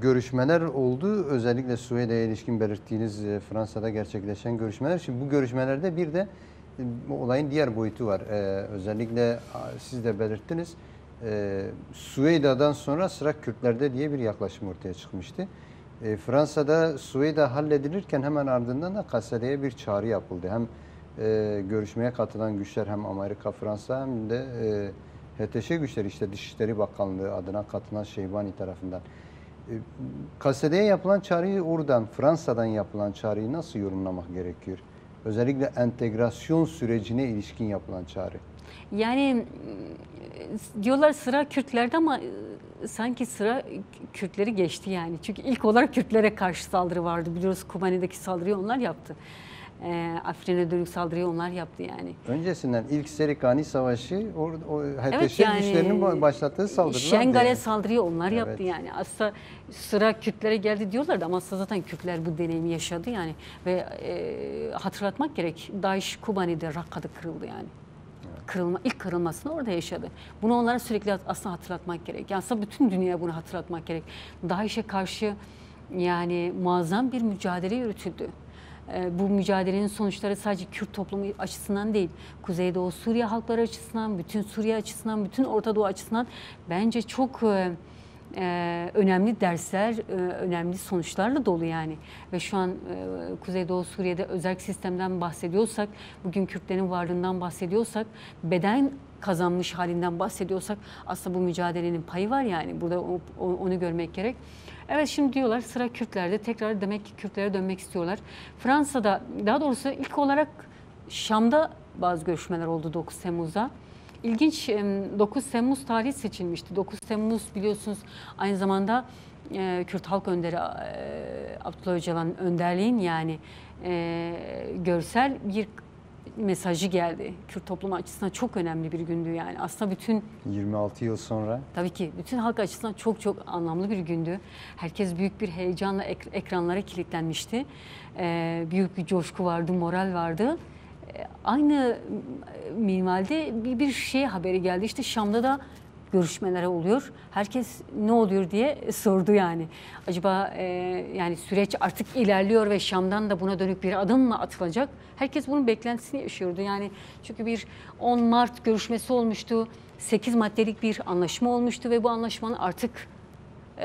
görüşmeler oldu. Özellikle Suriye'ye ilişkin belirttiğiniz Fransa'da gerçekleşen görüşmeler. Şimdi bu görüşmelerde bir de olayın diğer boyutu var. Özellikle siz de belirttiniz. Süveyda'dan sonra sıra Kürtlerde diye bir yaklaşım ortaya çıkmıştı. Fransa'da Süveyda halledilirken hemen ardından da Kasede'ye bir çağrı yapıldı. Hem görüşmeye katılan güçler hem Amerika, Fransa hem de HTŞ güçleri işte Dışişleri Bakanlığı adına katılan Şeybani tarafından. Kasede'ye yapılan çağrıyı oradan Fransa'dan yapılan çağrıyı nasıl yorumlamak gerekiyor? Özellikle entegrasyon sürecine ilişkin yapılan çağrı. Yani diyorlar sıra Kürtlerde ama sanki sıra Kürtleri geçti yani. Çünkü ilk olarak Kürtlere karşı saldırı vardı. Biliyoruz Kobani'deki saldırıyı onlar yaptı. Afrin'e dönük saldırıyı onlar yaptı yani. Öncesinden ilk Serikani Savaşı o HTŞ yani, güçlerinin başlattığı saldırılar. Şengal'e yani. saldırıyı onlar Evet. yaptı yani. Aslında sıra Kürtlere geldi diyorlardı ama aslında zaten Kürtler bu deneyimi yaşadı yani. Ve hatırlatmak gerek, DAEŞ Kobani'de, Rakka'da kırıldı yani. İlk kırılmasını orada yaşadı. Bunu onlara sürekli aslında hatırlatmak gerek. Yani aslında bütün dünyaya bunu hatırlatmak gerek. DAEŞ'e karşı yani muazzam bir mücadele yürütüldü. Bu mücadelenin sonuçları sadece Kürt toplumu açısından değil, Kuzeydoğu Suriye halkları açısından, bütün Suriye açısından, bütün Orta Doğu açısından bence çok önemli dersler, önemli sonuçlarla dolu yani. Ve şu an Kuzeydoğu Suriye'de özerk sistemden bahsediyorsak, bugün Kürtlerin varlığından bahsediyorsak, beden kazanmış halinden bahsediyorsak aslında bu mücadelenin payı var yani. Burada onu görmek gerek. Evet, şimdi diyorlar sıra Kürtlerde, tekrar demek ki Kürtlere dönmek istiyorlar. Fransa'da, daha doğrusu ilk olarak Şam'da bazı görüşmeler oldu 9 Temmuz'da. İlginç, 9 Temmuz tarihi seçilmişti. 9 Temmuz biliyorsunuz aynı zamanda Kürt Halk Önderi Abdullah Öcalan'ın önderliğin yani görsel bir mesajı geldi. Kürt toplumu açısından çok önemli bir gündü yani. Aslında bütün 26 yıl sonra. Tabii ki bütün halk açısından çok çok anlamlı bir gündü. Herkes büyük bir heyecanla ekranlara kilitlenmişti. Büyük bir coşku vardı, moral vardı. Aynı minvalde bir şey haberi geldi. İşte Şam'da da görüşmeler oluyor. Herkes ne oluyor diye sordu yani. Acaba yani süreç artık ilerliyor ve Şam'dan da buna dönük bir adım mı atılacak? Herkes bunun beklentisini yaşıyordu. Yani çünkü bir 10 Mart görüşmesi olmuştu. 8 maddelik bir anlaşma olmuştu ve bu anlaşmanın artık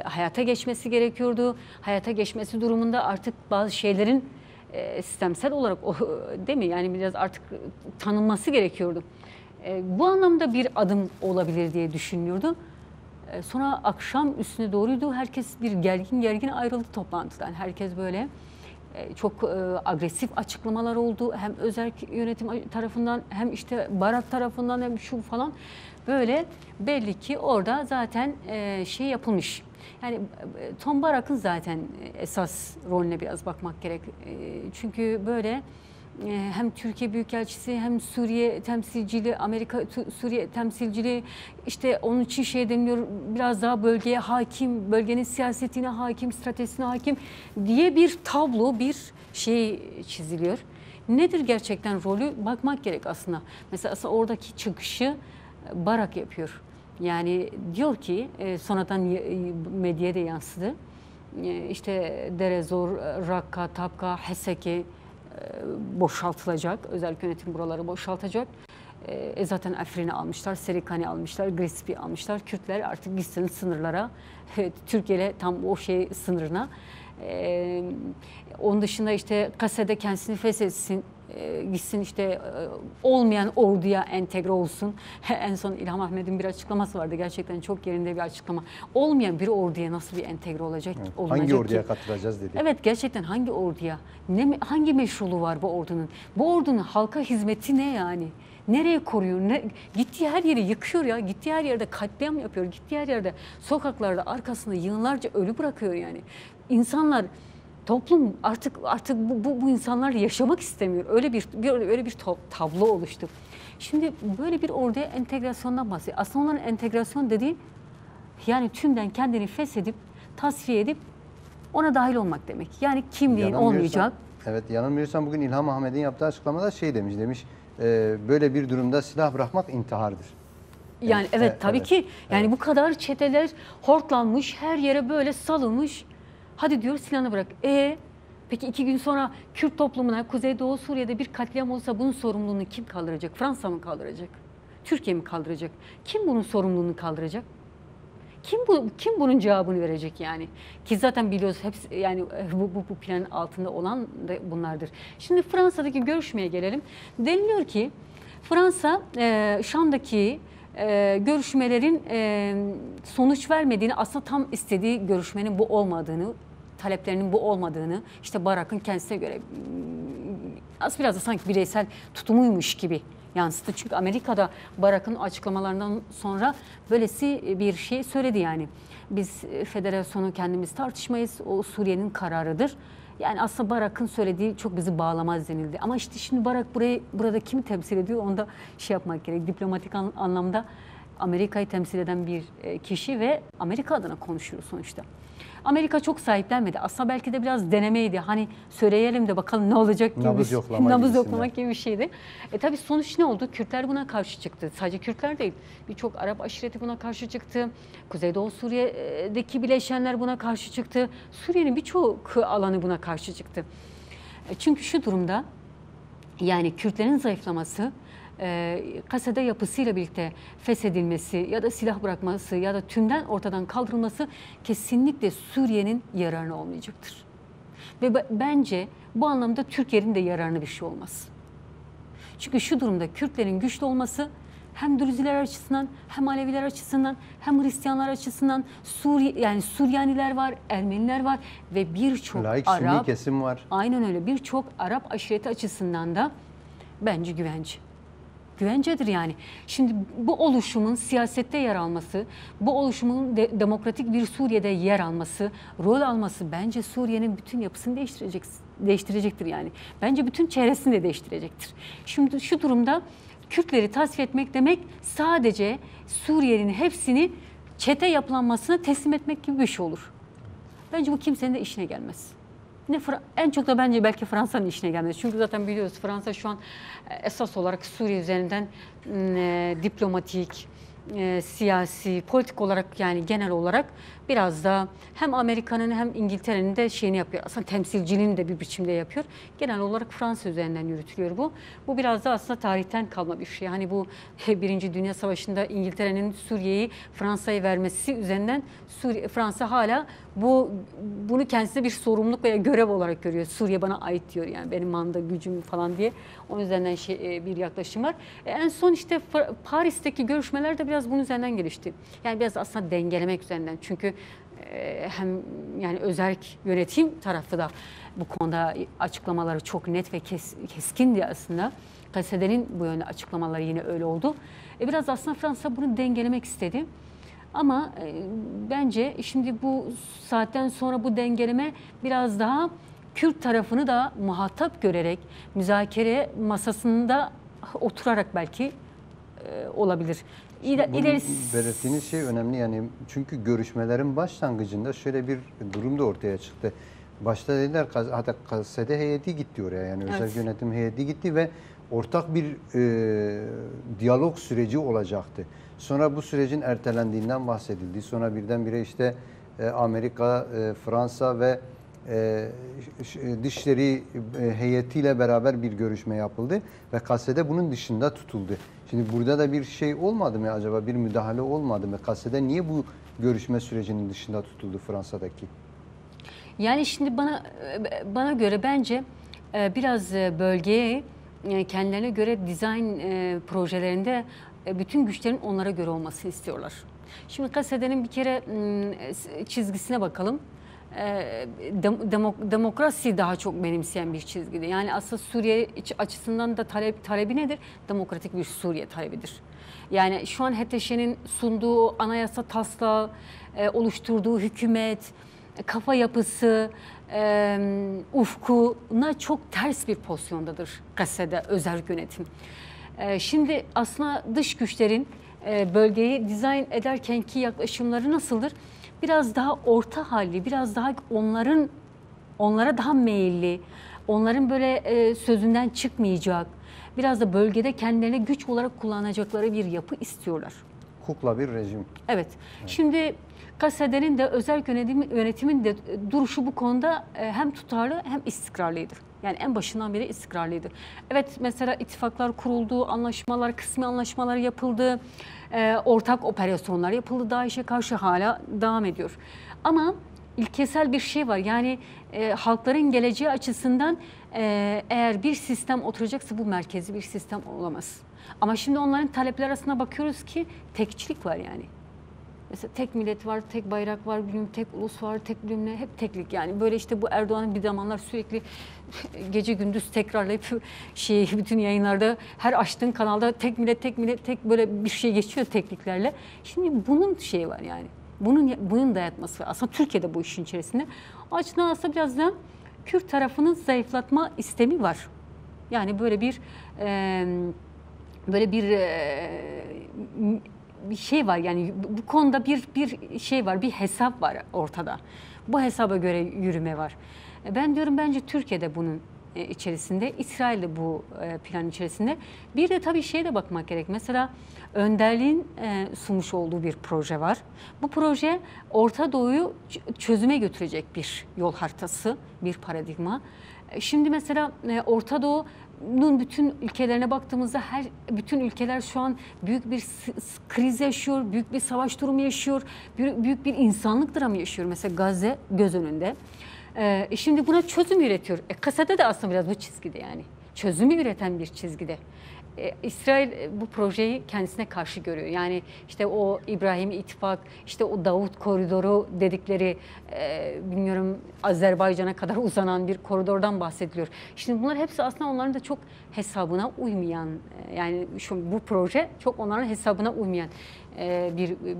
hayata geçmesi gerekiyordu. Hayata geçmesi durumunda artık bazı şeylerin sistemsel olarak değil mi? Yani biraz artık tanınması gerekiyordu. Bu anlamda bir adım olabilir diye düşünüyordu. Sonra akşam üstüne doğruydu. Herkes bir gergin ayrıldı toplantıdan. Herkes böyle çok agresif açıklamalar oldu. Hem özerk yönetim tarafından hem işte Barak tarafından hem şu falan. Böyle belli ki orada zaten şey yapılmış. Yani Tom Barak'ın zaten esas rolüne biraz bakmak gerek. Çünkü böyle hem Türkiye Büyükelçisi hem Suriye temsilciliği, Amerika Suriye temsilciliği işte onun için şey deniliyor biraz daha bölgeye hakim, bölgenin siyasetine hakim, stratejisine hakim diye bir tablo, bir şey çiziliyor. Nedir gerçekten rolü bakmak gerek aslında. Mesela aslında oradaki çıkışı Barak yapıyor. Yani diyor ki sonradan medyaya da yansıdı. İşte Dere Zor, Rakka, Tapka, Heseki boşaltılacak. Özel yönetim buraları boşaltacak. Zaten Afrin'i almışlar, Serikani almışlar, Grispi almışlar. Kürtler artık gitsin sınırlara, Türkiye ile tam o şey sınırına. Onun dışında işte Kase'de kendisini feshetsin, gitsin işte olmayan orduya entegre olsun. En son İlham Ahmet'in bir açıklaması vardı. Gerçekten çok yerinde bir açıklama. Olmayan bir orduya nasıl bir entegre olacak? Evet, hangi orduya katılacağız dedi. Evet, gerçekten hangi orduya? Hangi meşruluğu var bu ordunun? Bu ordunun halka hizmeti ne yani? Nereye koruyor? Gittiği her yeri yıkıyor ya. Gittiği her yerde katliam yapıyor. Gittiği her yerde sokaklarda arkasında yığınlarca ölü bırakıyor yani. İnsanlar, toplum artık bu insanlar yaşamak istemiyor. Öyle bir tablo oluştu. Şimdi böyle bir orduya entegrasyondan bahsediyor. Aslında onların entegrasyon dediği yani tümden kendini feshedip, tasfiye edip ona dahil olmak demek. Yani kimliğin olmayacak. Evet, yanılmıyorsam bugün İlham Ahmet'in yaptığı açıklamada şey demiş. Böyle bir durumda silah bırakmak intihardır. Yani evet tabii evet, ki yani evet. bu kadar çeteler hortlanmış, her yere böyle salınmış. Hadi diyor silahını bırak. Peki 2 gün sonra Kürt toplumuna Kuzeydoğu Suriye'de bir katliam olsa bunun sorumluluğunu kim kaldıracak? Fransa mı kaldıracak? Türkiye mi kaldıracak? Kim bunun sorumluluğunu kaldıracak? Kim bunun cevabını verecek yani? Ki zaten biliyoruz hepsi yani bu planın altında olan da bunlardır. Şimdi Fransa'daki görüşmeye gelelim. Deniliyor ki Fransa Şam'daki görüşmelerin sonuç vermediğini, aslında tam istediği görüşmenin bu olmadığını, taleplerinin bu olmadığını, işte Barak'ın kendisine göre az biraz da sanki bireysel tutumuymuş gibi yansıttı. Çünkü Amerika'da Barak'ın açıklamalarından sonra böylesi bir şey söyledi yani. Biz federasyonu kendimiz tartışmayız, o Suriye'nin kararıdır. Yani aslında Barak'ın söylediği çok bizi bağlamaz denildi. Ama işte şimdi Barak burada kimi temsil ediyor onu da şey yapmak gerek. Diplomatik anlamda Amerika'yı temsil eden bir kişi ve Amerika adına konuşuyor sonuçta. Amerika çok sahiplenmedi. Aslında belki de biraz denemeydi. Hani söyleyelim de bakalım ne olacak gibi. Nabız yoklama nabız gibisinden. yoklamak gibi bir şeydi. Tabii sonuç ne oldu? Kürtler buna karşı çıktı. Sadece Kürtler değil. Birçok Arap aşireti buna karşı çıktı. Kuzeydoğu Suriye'deki bileşenler buna karşı çıktı. Suriye'nin birçok alanı buna karşı çıktı. Çünkü şu durumda yani Kürtlerin zayıflaması, kasede yapısıyla birlikte feshedilmesi ya da silah bırakması ya da tümden ortadan kaldırılması kesinlikle Suriye'nin yararına olmayacaktır. Ve bence bu anlamda Türkiye'nin de yararına bir şey olmaz. Çünkü şu durumda Kürtlerin güçlü olması hem Dürziler açısından hem Aleviler açısından hem Hristiyanlar açısından yani Süryaniler var, Ermeniler var ve birçok Laik Sünni Arap kesim var. aynen öyle birçok Arap aşireti açısından da bence güvence. Güvencedir yani. Şimdi bu oluşumun siyasette yer alması, bu oluşumun demokratik bir Suriye'de yer alması, rol alması bence Suriye'nin bütün yapısını değiştirecektir yani. Bence bütün çehresini de değiştirecektir. Şimdi şu durumda Kürtleri tasfiye etmek demek sadece Suriye'nin hepsini çete yapılanmasına teslim etmek gibi bir şey olur. Bence bu kimsenin de işine gelmez. En çok da bence belki Fransa'nın işine gelmez. Çünkü zaten biliyoruz Fransa şu an esas olarak Suriye üzerinden diplomatik, siyasi, politik olarak yani genel olarak biraz da hem Amerika'nın hem İngiltere'nin de şeyini yapıyor. Aslında temsilciliğini de bir biçimde yapıyor. Genel olarak Fransa üzerinden yürütülüyor bu. Bu biraz da aslında tarihten kalma bir şey. Hani bu Birinci Dünya Savaşı'nda İngiltere'nin Suriye'yi Fransa'ya vermesi üzerinden Fransa hala bunu kendisine bir sorumluluk veya görev olarak görüyor. Suriye bana ait diyor yani benim manda gücüm falan diye. Onun üzerinden bir yaklaşım var. En son işte Paris'teki görüşmeler de biraz bunun üzerinden gelişti. Yani biraz aslında dengelemek üzerinden. Çünkü hem yani özerk yönetim tarafı da bu konuda açıklamaları çok net ve keskindi aslında. KSD'nin bu yönde açıklamaları yine öyle oldu. Biraz aslında Fransa bunu dengelemek istedi. Ama bence şimdi bu saatten sonra bu dengeleme biraz daha Kürt tarafını da muhatap görerek müzakere masasında oturarak belki olabilir. Belirttiğiniz şey önemli yani çünkü görüşmelerin başlangıcında şöyle bir durum da ortaya çıktı. Başta dediler hatta KSD heyeti gitti oraya yani evet. özel yönetim heyeti gitti ve ortak bir diyalog süreci olacaktı. Sonra bu sürecin ertelendiğinden bahsedildi. Sonra birdenbire işte Amerika, Fransa ve Dışişleri heyetiyle beraber bir görüşme yapıldı ve KSD bunun dışında tutuldu. Şimdi burada da bir şey olmadı mı acaba? Bir müdahale olmadı mı? KSD niye bu görüşme sürecinin dışında tutuldu Fransa'daki? Yani şimdi bana göre bence biraz bölgeye kendilerine göre dizayn projelerinde bütün güçlerin onlara göre olmasını istiyorlar. Şimdi KSD'nin bir kere çizgisine bakalım. Demokrasi daha çok benimseyen bir çizgide. Yani aslında Suriye açısından da talebi nedir? Demokratik bir Suriye talebidir. Yani şu an HTŞ'nin sunduğu anayasa taslağı, oluşturduğu hükümet, kafa yapısı, ufkuna çok ters bir pozisyondadır KSD özel yönetim. Şimdi aslında dış güçlerin bölgeyi dizayn ederkenki yaklaşımları nasıldır? Biraz daha orta halli, biraz daha onlara daha meyilli, onların böyle sözünden çıkmayacak, biraz da bölgede kendilerine güç olarak kullanacakları bir yapı istiyorlar. kukla bir rejim. Evet. Şimdi KSD'nin de özel yönetimin de duruşu bu konuda hem tutarlı hem istikrarlıydı. Yani en başından beri istikrarlıydı. Evet, mesela ittifaklar kuruldu, anlaşmalar, kısmi anlaşmalar yapıldı, ortak operasyonlar yapıldı. DAEŞ'e karşı hala devam ediyor. Ama ilkesel bir şey var. Yani halkların geleceği açısından eğer bir sistem oturacaksa bu merkezi bir sistem olamaz. Ama şimdi onların talepler arasına bakıyoruz ki tekçilik var yani. Mesela tek millet var, tek bayrak var, tek ulus var, tek bilmem ne, hep teklik yani. Böyle işte bu Erdoğan'ın bir zamanlar sürekli gece gündüz tekrarlayıp bütün yayınlarda her açtığın kanalda tek millet, tek millet, tek böyle bir şey geçiyor tekliklerle. Şimdi bunun şeyi var yani. Bunun dayatması var. Aslında Türkiye'de bu işin içerisinde. O açıdan aslında biraz da Kürt tarafının zayıflatma istemi var. Yani böyle bir şey var yani bu konuda bir şey var, bir hesap var ortada. Bu hesaba göre yürüme var. Ben diyorum bence Türkiye'de bunun içerisinde, İsrail'de bu plan içerisinde. Bir de tabii şeye de bakmak gerek. Mesela önderliğin sunmuş olduğu bir proje var. Bu proje Orta Doğu'yu çözüme götürecek bir yol haritası, bir paradigma. Şimdi mesela Orta Doğu'nun bütün ülkelerine baktığımızda bütün ülkeler şu an büyük bir kriz yaşıyor, büyük bir savaş durumu yaşıyor, büyük bir insanlık dramı yaşıyor. Mesela Gazze göz önünde. Şimdi buna çözüm üretiyor. KSD de aslında biraz bu çizgide yani. Çözümü üreten bir çizgide. İsrail bu projeyi kendisine karşı görüyor. Yani işte o İbrahim İttifak, işte o Davut Koridoru dedikleri bilmiyorum Azerbaycan'a kadar uzanan bir koridordan bahsediliyor. Şimdi bunlar hepsi aslında onların da çok hesabına uymayan yani bu proje çok onların hesabına uymayan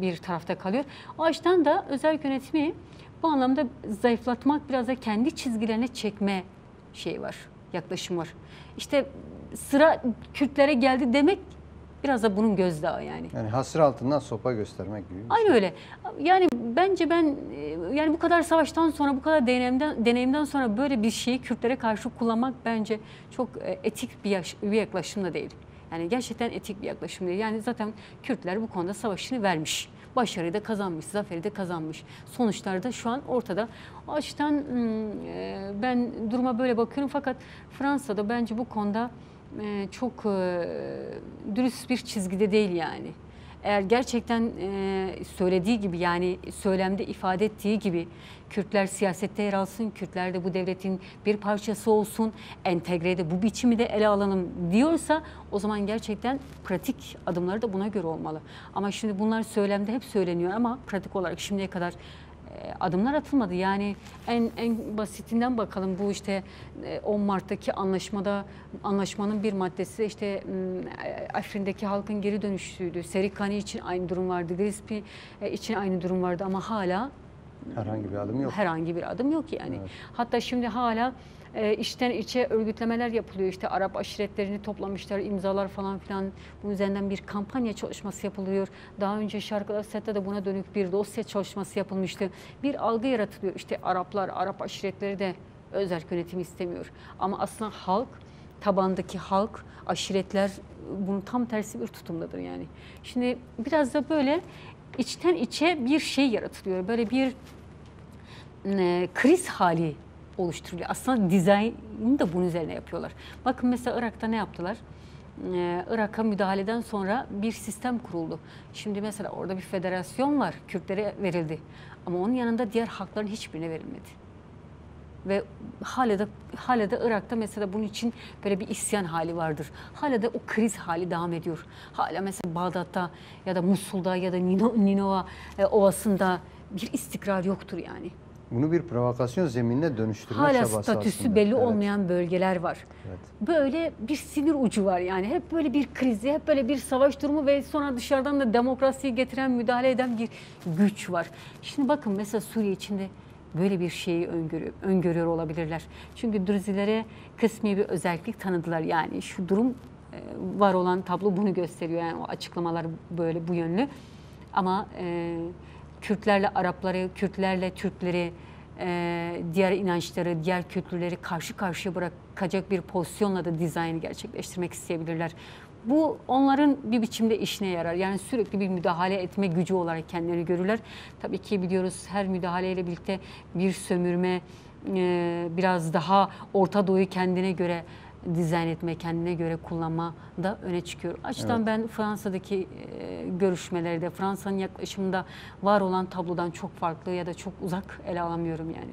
bir tarafta kalıyor. O açıdan da özel yönetimi bu anlamda zayıflatmak, biraz da kendi çizgilerine çekme şey var, yaklaşım var. İşte sıra Kürtlere geldi demek biraz da bunun gözdağı yani. Yani hasır altından sopa göstermek gibi. Aynı öyle. Yani bence yani bu kadar savaştan sonra, bu kadar deneyimden sonra böyle bir şeyi Kürtlere karşı kullanmak bence çok etik bir yaklaşım da değil. Yani gerçekten etik bir yaklaşım değil. Yani zaten Kürtler bu konuda savaşını vermiş. Başarıyı da kazanmış, zaferi de kazanmış. Sonuçlar da şu an ortada. O açıdan ben duruma böyle bakıyorum. Fakat Fransa'da bence bu konuda çok dürüst bir çizgide değil yani. Eğer gerçekten söylediği gibi yani söylemde ifade ettiği gibi Kürtler siyasette yer alsın, Kürtler de bu devletin bir parçası olsun, entegre de bu biçimi de ele alalım diyorsa o zaman gerçekten pratik adımları da buna göre olmalı. Ama şimdi bunlar söylemde hep söyleniyor ama pratik olarak şimdiye kadar adımlar atılmadı. Yani en basitinden bakalım bu işte 10 Mart'taki anlaşmanın bir maddesi işte Afrin'deki halkın geri dönüşüydü. Serikani için aynı durum vardı. Grispi için aynı durum vardı ama hala herhangi bir adım yok. Herhangi bir adım yok yani. Evet. Hatta şimdi hala içten içe örgütlemeler yapılıyor. İşte Arap aşiretlerini toplamışlar, imzalar falan filan. Bunun üzerinden bir kampanya çalışması yapılıyor. Daha önce Şarkı Asya'da da buna dönük bir dosya çalışması yapılmıştı. Bir algı yaratılıyor. İşte Araplar, Arap aşiretleri de özel yönetimi istemiyor. Ama aslında halk, tabandaki halk, aşiretler bunun tam tersi bir tutumdadır yani. Şimdi biraz da böyle içten içe bir şey yaratılıyor. Böyle bir kriz hali oluşturuluyor. Aslında dizaynını da bunun üzerine yapıyorlar. Bakın mesela Irak'ta ne yaptılar? Irak'a müdahaleden sonra bir sistem kuruldu. Şimdi mesela orada bir federasyon var. Kürtlere verildi. Ama onun yanında diğer halkların hiçbirine verilmedi. Ve hala da Irak'ta mesela bunun için böyle bir isyan hali vardır. Hala da o kriz hali devam ediyor. Hala mesela Bağdat'ta ya da Musul'da ya da Ninova Ovası'nda bir istikrar yoktur yani. Bunu bir provokasyon zeminine dönüştürme hala çabası aslında. Hala statüsü belli olmayan bölgeler var. Evet. Böyle bir sinir ucu var yani. Hep böyle bir krizi, hep böyle bir savaş durumu ve sonra dışarıdan da demokrasiyi getiren, müdahale eden bir güç var. Şimdi bakın mesela Suriye içinde böyle bir şeyi öngörüyor olabilirler. Çünkü Druzilere kısmi bir özellik tanıdılar. Yani şu durum var olan tablo bunu gösteriyor. Yani o açıklamalar böyle bu yönlü. Ama Kürtlerle Arapları, Kürtlerle Türkleri, diğer inançları, diğer kültürleri karşı karşıya bırakacak bir pozisyonla da dizaynı gerçekleştirmek isteyebilirler. Bu onların bir biçimde işine yarar. Yani sürekli bir müdahale etme gücü olarak kendilerini görürler. Tabii ki biliyoruz her müdahaleyle birlikte bir sömürme, biraz daha Orta Doğu'yu kendine göre dizayn etme, kendine göre kullanma da öne çıkıyor. Açıkçası ben Fransa'daki görüşmelerde, Fransa'nın yaklaşımında var olan tablodan çok farklı ya da çok uzak ele alamıyorum yani.